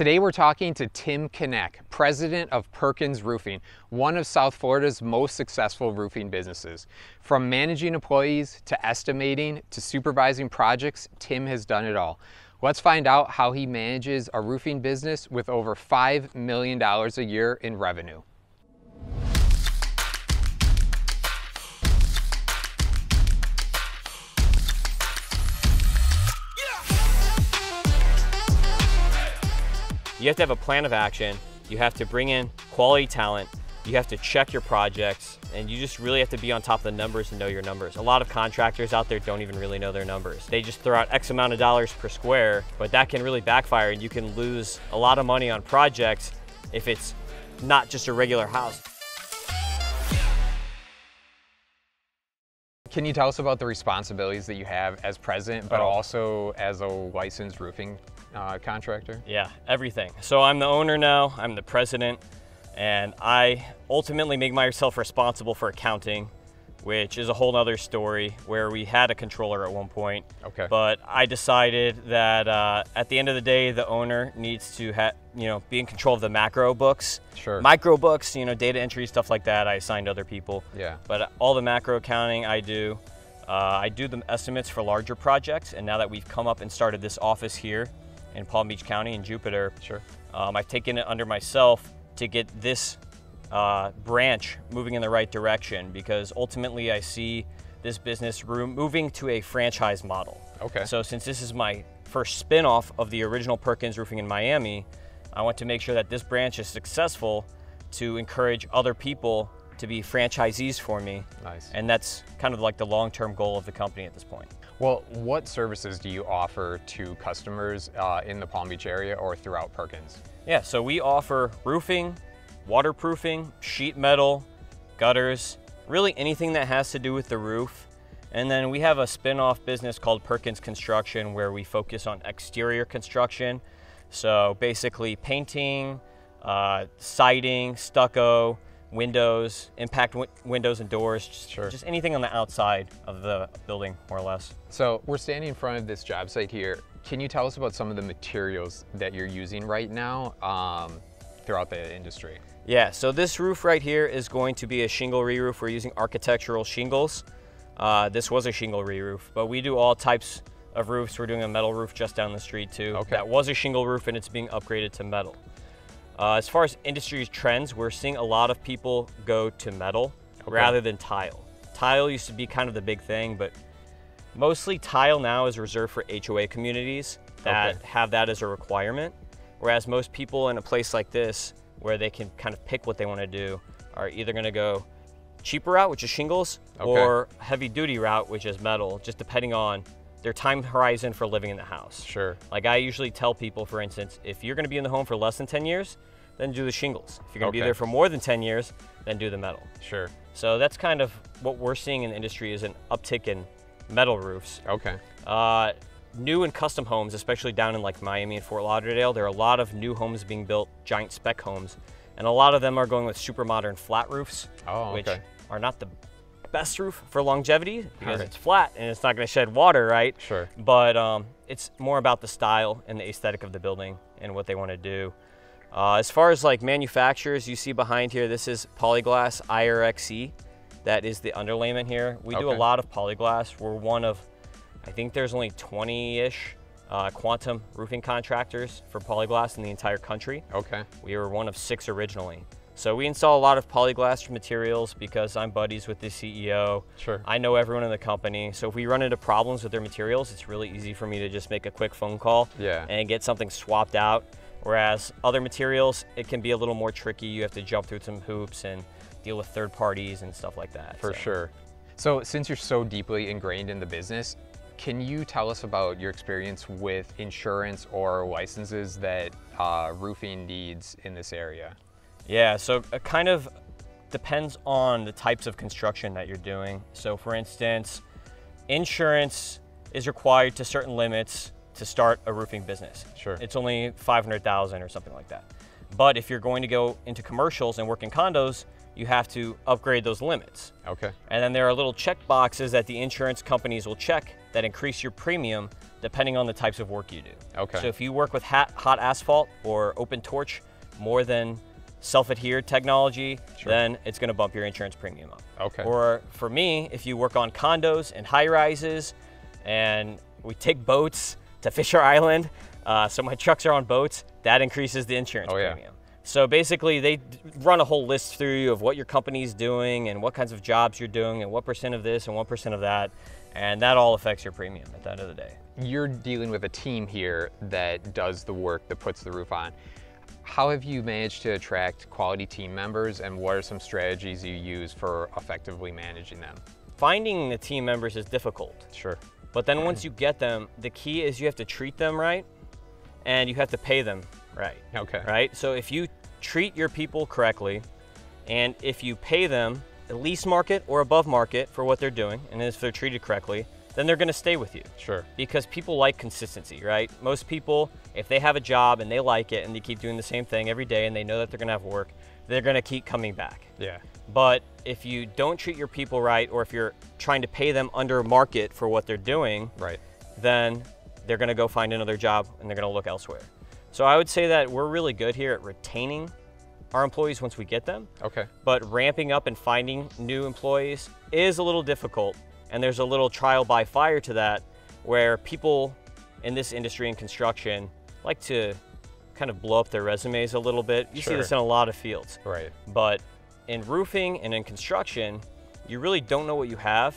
Today we're talking to Tim Kneck, president of Perkins Roofing, one of South Florida's most successful roofing businesses. From managing employees to estimating to supervising projects, Tim has done it all. Let's find out how he manages a roofing business with over $5 million a year in revenue. You have to have a plan of action, you have to bring in quality talent, you have to check your projects, and you just really have to be on top of the numbers and know your numbers. A lot of contractors out there don't even really know their numbers. They just throw out X amount of dollars per square, but that can really backfire and you can lose a lot of money on projects if it's not just a regular house. Can you tell us about the responsibilities that you have as president, but also as a licensed roofing contractor? Yeah, everything. So I'm the owner now, I'm the president, and I ultimately make myself responsible for accounting, which is a whole nother story where we had a controller at one point. Okay. But I decided that at the end of the day, the owner needs to be in control of the macro books. Sure. Micro books, data entry, stuff like that, I assigned other people. Yeah. But all the macro accounting I do. I do the estimates for larger projects, and now that we've come up and started this office here in Palm Beach County in Jupiter, sure. I've taken it under myself to get this branch moving in the right direction, because ultimately I see this business moving to a franchise model. Okay. So since this is my first spin-off of the original Perkins Roofing in Miami, I want to make sure that this branch is successful to encourage other people to be franchisees for me. Nice. And that's kind of like the long-term goal of the company at this point. Well, what services do you offer to customers in the Palm Beach area or throughout Perkins? Yeah, so we offer roofing, waterproofing, sheet metal, gutters, really anything that has to do with the roof. And then we have a spin-off business called Perkins Construction where we focus on exterior construction. So basically painting, siding, stucco, windows, impact windows and doors, just anything on the outside of the building, more or less. So we're standing in front of this job site here. Can you tell us about some of the materials that you're using right now throughout the industry? Yeah, so this roof right here is going to be a shingle re-roof. We're using architectural shingles. This was a shingle re-roof, but we do all types of roofs. We're doing a metal roof just down the street too. Okay. That was a shingle roof and it's being upgraded to metal. As far as industry trends, we're seeing a lot of people go to metal rather than tile. Tile used to be kind of the big thing, but mostly tile now is reserved for HOA communities that have that as a requirement. Whereas most people in a place like this, where they can kind of pick what they want to do, are either going to go cheaper route, which is shingles, or heavy duty route, which is metal, just depending on their time horizon for living in the house. Sure. Like I usually tell people, for instance, if you're going to be in the home for less than 10 years, then do the shingles. If you're going to be there for more than 10 years, then do the metal. Sure. So that's kind of what we're seeing in the industry is an uptick in metal roofs. Okay. New and custom homes, especially down in like Miami and Fort Lauderdale, there are a lot of new homes being built, giant spec homes, and a lot of them are going with super modern flat roofs, which are not the best roof for longevity because it's flat and it's not going to shed water, right? Sure. But it's more about the style and the aesthetic of the building and what they want to do. As far as like manufacturers, you see behind here, this is Polyglass IRXE. That is the underlayment here. We do a lot of Polyglass. We're one of, I think there's only 20-ish quantum roofing contractors for Polyglass in the entire country. Okay. We were one of 6 originally. So we install a lot of Polyglass materials because I'm buddies with the CEO. Sure. I know everyone in the company. So if we run into problems with their materials, it's really easy for me to just make a quick phone call and get something swapped out. Whereas other materials, it can be a little more tricky. You have to jump through some hoops and deal with third parties and stuff like that. For sure. So since you're so deeply ingrained in the business, can you tell us about your experience with insurance or licenses that roofing needs in this area? Yeah, so it kind of depends on the types of construction that you're doing. So for instance, insurance is required to certain limits to start a roofing business. Sure. It's only $500,000 or something like that. But if you're going to go into commercials and work in condos, you have to upgrade those limits. Okay. And then there are little check boxes that the insurance companies will check that increase your premium depending on the types of work you do. Okay. So if you work with hot asphalt or open torch more than self-adhered technology, then it's going to bump your insurance premium up. Okay. Or for me, if you work on condos and high rises, and we take boats to Fisher Island, so my trucks are on boats, that increases the insurance premium. So basically, they run a whole list through you of what your company's doing and what kinds of jobs you're doing and what % of this and what % of that, and that all affects your premium at the end of the day. You're dealing with a team here that does the work, that puts the roof on. How have you managed to attract quality team members, and what are some strategies you use for effectively managing them? Finding the team members is difficult. Sure. But then once you get them, the key is you have to treat them right, and you have to pay them right. Okay. Right? So if you treat your people correctly, and if you pay them at least market or above market for what they're doing, and if they're treated correctly, then they're going to stay with you. Sure. Because people like consistency, right? Most people, if they have a job and they like it and they keep doing the same thing every day and they know that they're going to have work, they're going to keep coming back. Yeah. But if you don't treat your people right, or if you're trying to pay them under market for what they're doing, right, then they're going to go find another job and they're going to look elsewhere. So I would say that we're really good here at retaining our employees once we get them. Okay. But ramping up and finding new employees is a little difficult. And there's a little trial by fire to that, where people in this industry in construction like to kind of blow up their resumes a little bit. You see this in a lot of fields. Right. But in roofing and in construction, you really don't know what you have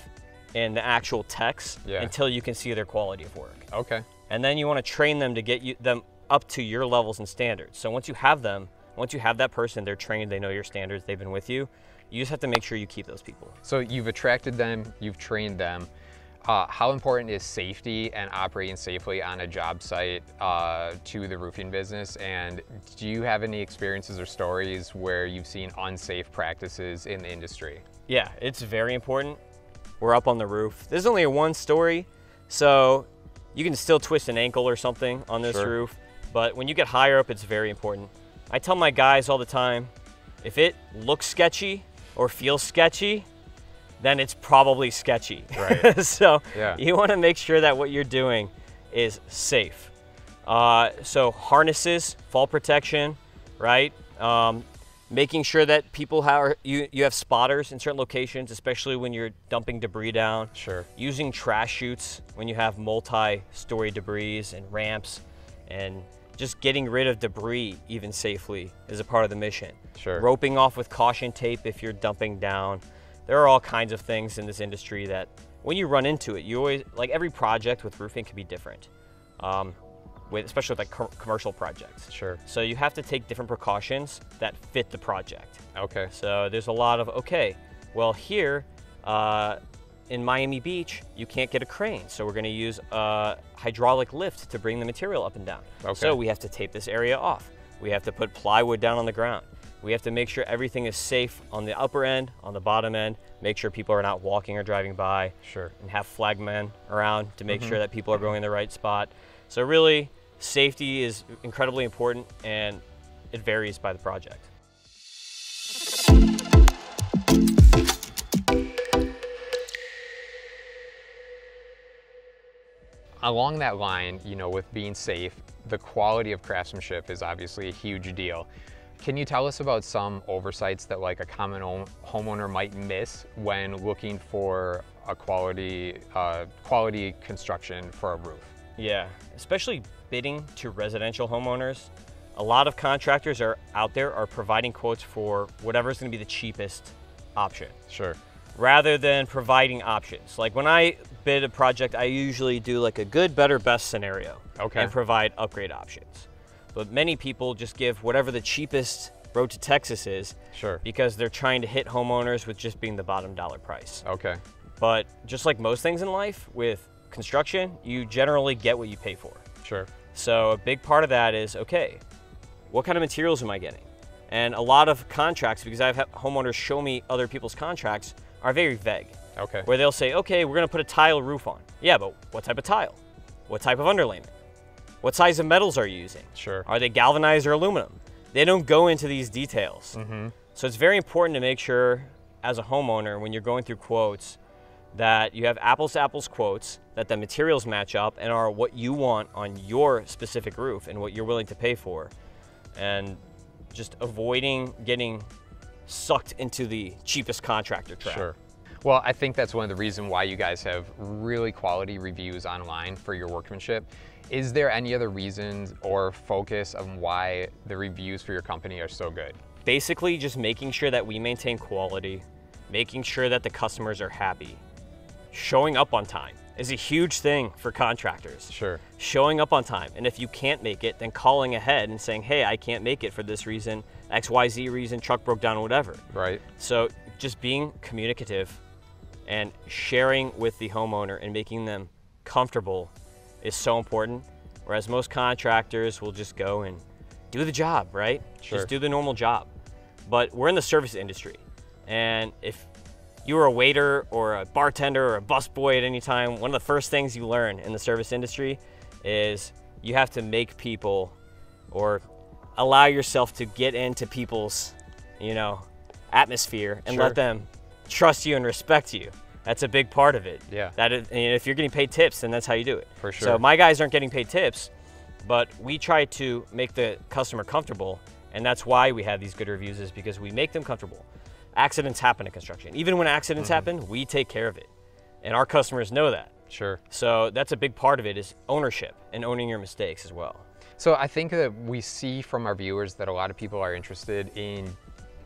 in the actual techs until you can see their quality of work. Okay. And then you want to train them to get them up to your levels and standards. So once you have them, once you have that person, they're trained, they know your standards, they've been with you, you just have to make sure you keep those people. So you've attracted them, you've trained them. How important is safety and operating safely on a job site to the roofing business? And do you have any experiences or stories where you've seen unsafe practices in the industry? Yeah, it's very important. We're up on the roof. There's only one story, so you can still twist an ankle or something on this roof. But when you get higher up, it's very important. I tell my guys all the time, if it looks sketchy or feels sketchy, then it's probably sketchy. Right. So you want to make sure that what you're doing is safe. So harnesses, fall protection, right? Making sure that people you have spotters in certain locations, especially when you're dumping debris down. Sure. Using trash chutes when you have multi-story debris and ramps, and just getting rid of debris even safely is a part of the mission. Sure. Roping off with caution tape if you're dumping down. There are all kinds of things in this industry that when you run into it, you always, like every project with roofing can be different, especially with like commercial projects. Sure. So you have to take different precautions that fit the project. Okay. So there's a lot of, okay, well here in Miami Beach, you can't get a crane. So we're gonna use a hydraulic lift to bring the material up and down. Okay. So we have to tape this area off. We have to put plywood down on the ground. We have to make sure everything is safe on the upper end, on the bottom end, make sure people are not walking or driving by. Sure. And have flagmen around to make sure that people are going in the right spot. So really, safety is incredibly important, and it varies by the project. Along that line, you know, with being safe, the quality of craftsmanship is obviously a huge deal. Can you tell us about some oversights that like a common homeowner might miss when looking for a quality construction for a roof? Yeah, especially bidding to residential homeowners. A lot of contractors are out there providing quotes for whatever's going to be the cheapest option. Sure. Rather than providing options. Like when I bid a project, I usually do like a good, better, best scenario. Okay. And provide upgrade options. But many people just give whatever the cheapest road to Texas is. Sure. Because they're trying to hit homeowners with just being the bottom dollar price. Okay. But just like most things in life, with construction, you generally get what you pay for. Sure. So a big part of that is, okay, what kind of materials am I getting? And a lot of contracts, because I've had homeowners show me other people's contracts, are very vague. Okay. Where they'll say, okay, we're gonna put a tile roof on. Yeah, but what type of tile? What type of underlayment? What size of metals are you using? Sure. Are they galvanized or aluminum? They don't go into these details. So it's very important to make sure as a homeowner, when you're going through quotes, that you have apples to apples quotes, that the materials match up and are what you want on your specific roof and what you're willing to pay for. And just avoiding getting sucked into the cheapest contractor trap. Sure. Well, I think that's one of the reasons why you guys have really quality reviews online for your workmanship. Is there any other reasons or focus on why the reviews for your company are so good? Basically, just making sure that we maintain quality, making sure that the customers are happy. Showing up on time is a huge thing for contractors. Sure. Showing up on time. And if you can't make it, then calling ahead and saying, hey, I can't make it for this reason, XYZ reason, truck broke down, whatever. Right. So just being communicative and sharing with the homeowner and making them comfortable is so important. Whereas most contractors will just go and do the job, right? Sure. Just do the normal job. But we're in the service industry. And if you were a waiter or a bartender or a busboy at any time, one of the first things you learn in the service industry is you have to make people or allow yourself to get into people's, atmosphere and Sure. let them trust you and respect you. That's a big part of it. Yeah. And if you're getting paid tips, then that's how you do it. For sure. So my guys aren't getting paid tips, but we try to make the customer comfortable, and that's why we have these good reviews, is because we make them comfortable. Accidents happen in construction. Even when accidents happen, we take care of it. And our customers know that. Sure. So that's a big part of it, is ownership and owning your mistakes as well. So I think that we see from our viewers that a lot of people are interested in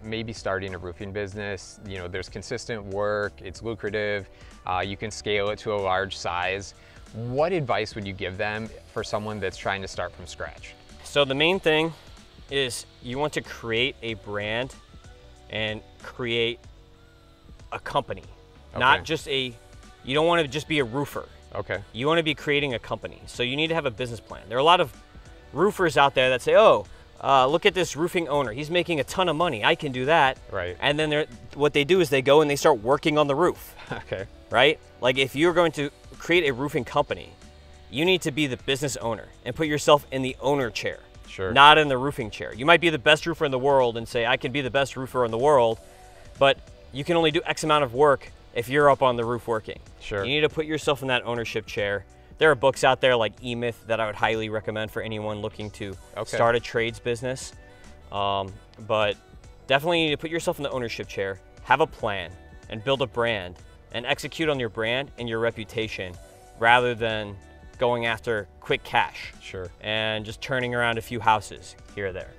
maybe starting a roofing business. There's consistent work, it's lucrative, you can scale it to a large size. What advice would you give them for someone that's trying to start from scratch? So the main thing is you want to create a brand and create a company. Okay. Not just you don't want to just be a roofer. Okay. You want to be creating a company. So you need to have a business plan. There are a lot of roofers out there that say, oh, look at this roofing owner. He's making a ton of money. I can do that. Right. And then what they do is they go and they start working on the roof. Okay. Right? Like if you're going to create a roofing company, you need to be the business owner and put yourself in the owner chair. Sure. Not in the roofing chair. You might be the best roofer in the world and say, I can be the best roofer in the world, but you can only do X amount of work if you're up on the roof working. Sure. You need to put yourself in that ownership chair. There are books out there like E-Myth that I would highly recommend for anyone looking to start a trades business. But definitely you need to put yourself in the ownership chair, have a plan, and build a brand, and execute on your brand and your reputation rather than going after quick cash. Sure. And just turning around a few houses here or there.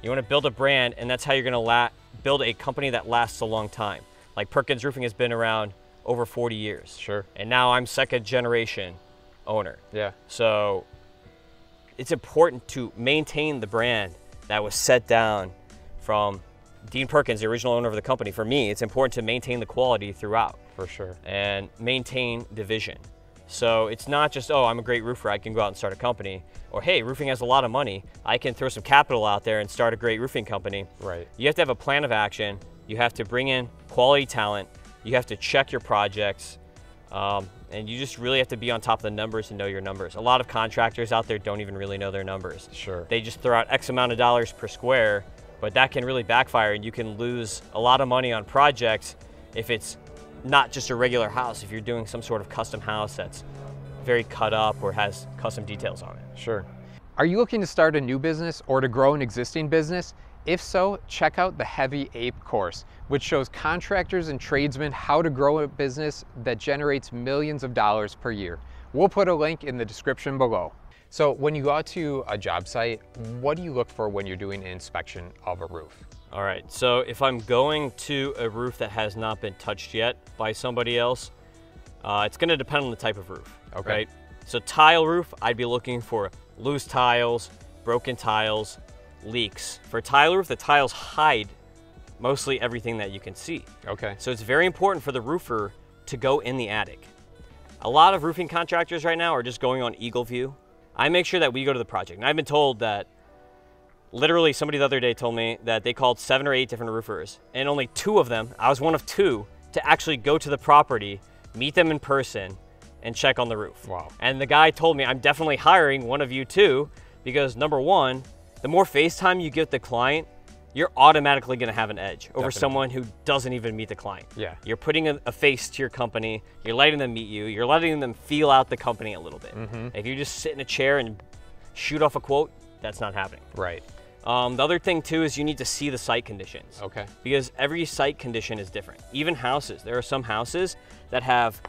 You want to build a brand, and that's how you're going to build a company that lasts a long time. Like Perkins Roofing has been around over 40 years. Sure. And now I'm second generation owner. Yeah. So it's important to maintain the brand that was set down from Dean Perkins, the original owner of the company. For me, it's important to maintain the quality throughout. For sure. And maintain the vision. So it's not just, oh, I'm a great roofer, I can go out and start a company. Or, hey, roofing has a lot of money, I can throw some capital out there and start a great roofing company. Right. You have to have a plan of action. You have to bring in quality talent. You have to check your projects. And you just really have to be on top of the numbers and know your numbers. A lot of contractors out there don't even really know their numbers. Sure. They just throw out X amount of dollars per square, but that can really backfire, and you can lose a lot of money on projects if it's not just a regular house, if you're doing some sort of custom house that's very cut up or has custom details on it. Sure. Are you looking to start a new business or to grow an existing business? If so, check out the Heavy Ape course, which shows contractors and tradesmen how to grow a business that generates millions of dollars per year. We'll put a link in the description below. So when you go out to a job site, what do you look for when you're doing an inspection of a roof? All right, so if I'm going to a roof that has not been touched yet by somebody else, it's gonna depend on the type of roof, Okay. right? So tile roof, I'd be looking for loose tiles, broken tiles, leaks. For tile roof, the tiles hide mostly everything that you can see. Okay. So it's very important for the roofer to go in the attic. A lot of roofing contractors right now are just going on Eagle View. I make sure that we go to the project. And I've been told that, literally somebody the other day told me that they called 7 or 8 different roofers, and only 2 of them, I was one of 2, to actually go to the property, meet them in person, and check on the roof. Wow. And the guy told me, I'm definitely hiring one of you too, because number one, the more FaceTime you give the client, you're automatically going to have an edge over Definitely. someone who doesn't even meet the client. Yeah. You're putting a face to your company, you're letting them meet you, you're letting them feel out the company a little bit. If you just sit in a chair and shoot off a quote, that's not happening. Right. The other thing too is you need to see the site conditions. Okay. Because every site condition is different. Even houses, there are some houses that have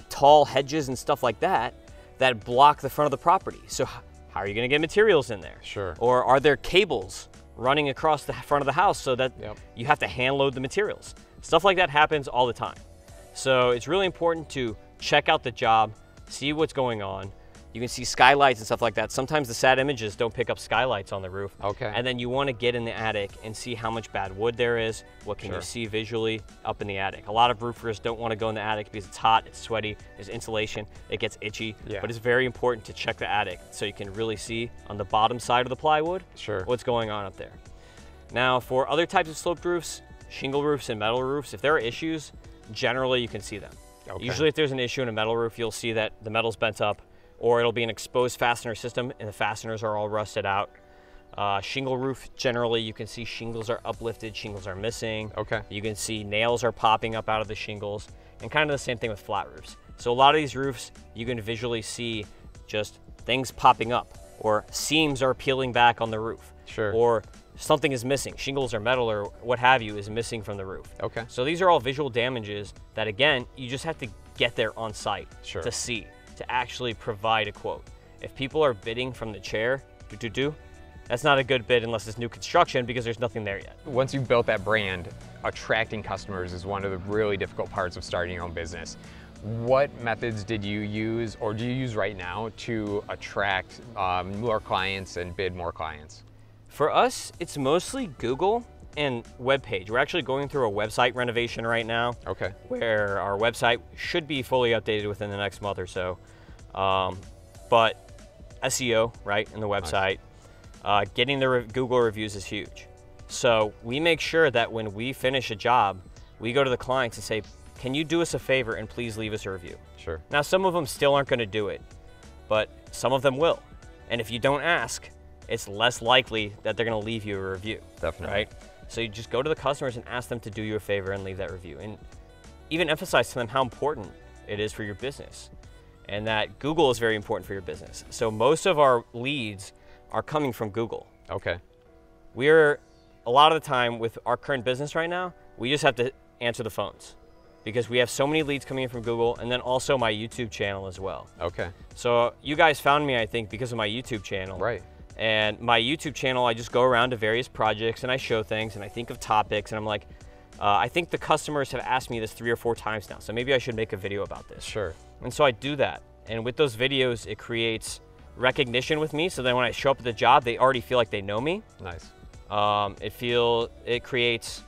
tall hedges and stuff like that that block the front of the property. So how are you going to get materials in there? Sure. Or are there cables running across the front of the house so that Yep. you have to hand load the materials? Stuff like that happens all the time. So it's really important to check out the job, see what's going on. You can see skylights and stuff like that. Sometimes the SAT images don't pick up skylights on the roof. Okay. And then you want to get in the attic and see how much bad wood there is. What can Sure. you see visually up in the attic? A lot of roofers don't want to go in the attic because it's hot, it's sweaty, there's insulation, it gets itchy. Yeah. But it's very important to check the attic so you can really see on the bottom side of the plywood Sure. what's going on up there. Now, for other types of sloped roofs, shingle roofs and metal roofs, if there are issues, generally you can see them. Okay. Usually if there's an issue in a metal roof, you'll see that the metal's bent up, or it'll be an exposed fastener system and the fasteners are all rusted out. Shingle roof, generally you can see shingles are uplifted, shingles are missing. Okay. You can see nails are popping up out of the shingles, and kind of the same thing with flat roofs. So a lot of these roofs, you can visually see just things popping up, or seams are peeling back on the roof. Sure. Or something is missing, shingles or metal or what have you is missing from the roof. Okay. So these are all visual damages that, again, you just have to get there on site Sure. to see, to actually provide a quote. If people are bidding from the chair, that's not a good bid unless it's new construction because there's nothing there yet. Once you've built that brand, attracting customers is one of the really difficult parts of starting your own business. What methods did you use, or do you use right now, to attract more clients and bid more clients? For us, it's mostly Google and web page. We're actually going through a website renovation right now. Okay. Where our website should be fully updated within the next month or so. But SEO, right, in the website, getting the Google reviews is huge. So we make sure that when we finish a job, we go to the clients and say, can you do us a favor and please leave us a review? Sure. Now, some of them still aren't going to do it, but some of them will. And if you don't ask, it's less likely that they're going to leave you a review. Definitely. Right? So you just go to the customers and ask them to do you a favor and leave that review. And even emphasize to them how important it is for your business and that Google is very important for your business. So most of our leads are coming from Google. Okay. We're, a lot of the time with our current business right now, we just have to answer the phones because we have so many leads coming in from Google, and then also my YouTube channel as well. Okay. So you guys found me, I think, because of my YouTube channel. Right. And my YouTube channel, I just go around to various projects and I show things and I think of topics and I'm like, I think the customers have asked me this 3 or 4 times now, so maybe I should make a video about this. Sure. And so I do that. And with those videos, it creates recognition with me. So then when I show up at the job, they already feel like they know me. Nice. It creates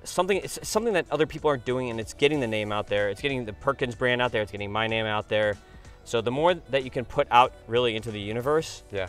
something that other people aren't doing, and it's getting the name out there. It's getting the Perkins brand out there. It's getting my name out there. So the more that you can put out really into the universe, Yeah.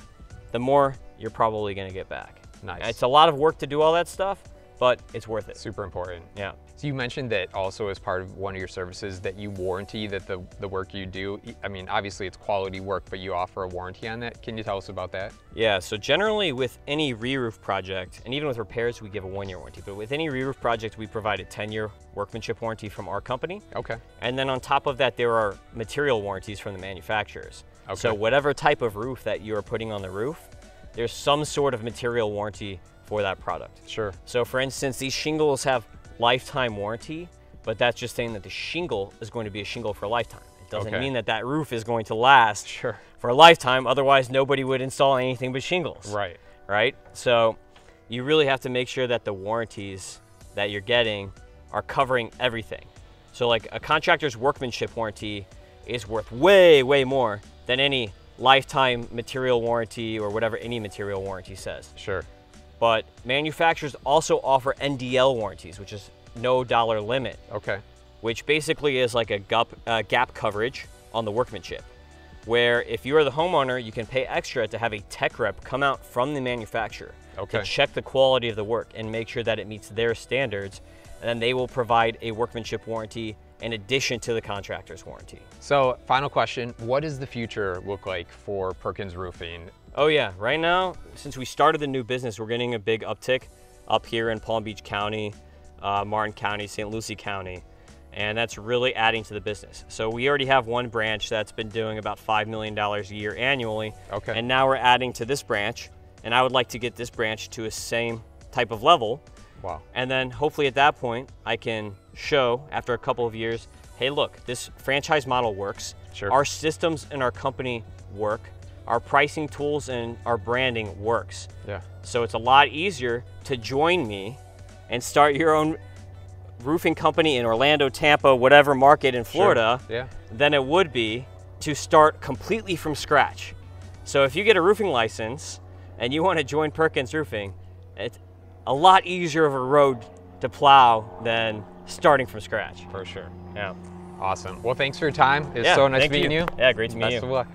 the more you're probably going to get back. Nice. It's a lot of work to do all that stuff, but it's worth it. Super important. Yeah. So you mentioned that also as part of one of your services that you warranty that the work you do, I mean, obviously it's quality work, but you offer a warranty on that. Can you tell us about that? Yeah, so generally with any re-roof project, and even with repairs, we give a 1-year warranty, but with any re-roof project, we provide a 10-year workmanship warranty from our company. Okay. And then on top of that, there are material warranties from the manufacturers. Okay. So whatever type of roof that you are putting on the roof, there's some sort of material warranty for that product. Sure. So for instance, these shingles have lifetime warranty, but that's just saying that the shingle is going to be a shingle for a lifetime. It doesn't Okay. mean that that roof is going to last Sure. for a lifetime, otherwise nobody would install anything but shingles. Right. Right? So you really have to make sure that the warranties that you're getting are covering everything. So like a contractor's workmanship warranty is worth way, way more than any lifetime material warranty or whatever any material warranty says. Sure. But manufacturers also offer NDL warranties, which is no dollar limit, Okay. which basically is like a gap coverage on the workmanship, where if you are the homeowner, you can pay extra to have a tech rep come out from the manufacturer Okay. to check the quality of the work and make sure that it meets their standards, and then they will provide a workmanship warranty in addition to the contractor's warranty. So final question, what does the future look like for Perkins Roofing? Oh yeah, right now, since we started the new business, we're getting a big uptick up here in Palm Beach County, Martin County, St. Lucie County, and that's really adding to the business. So we already have one branch that's been doing about $5 million a year annually, Okay. and now we're adding to this branch, and I would like to get this branch to a same type of level. Wow. And then hopefully at that point, I can show after a couple of years, hey look, this franchise model works. Sure. Our systems in our company work. Our pricing tools and our branding works. Yeah. So it's a lot easier to join me and start your own roofing company in Orlando, Tampa, whatever market in Florida, Sure. Yeah. than it would be to start completely from scratch. So if you get a roofing license and you want to join Perkins Roofing, it's a lot easier of a road to plow than starting from scratch. For sure. Yeah. Awesome. Well, thanks for your time. It's Yeah, so nice thank meeting you. Yeah, great to meet you. Best of luck.